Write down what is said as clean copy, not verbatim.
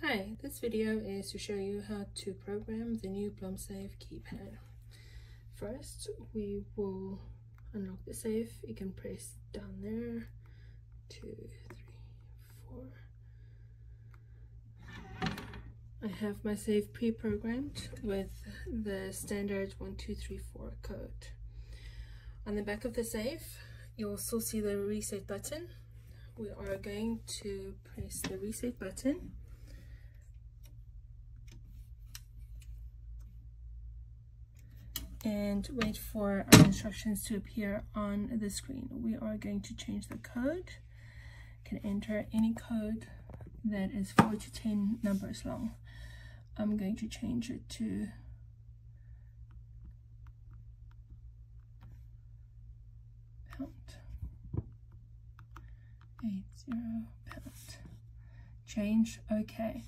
Hi, this video is to show you how to program the new BlumSafe keypad. First, we will unlock the safe. You can press down there, 2, 3, 4. I have my safe pre-programmed with the standard 1, 2, 3, 4 code. On the back of the safe, you'll also see the reset button. We are going to press the reset button. And wait for our instructions to appear on the screen. We are going to change the code. You can enter any code that is 4 to 10 numbers long. I'm going to change it to £80. Change, okay.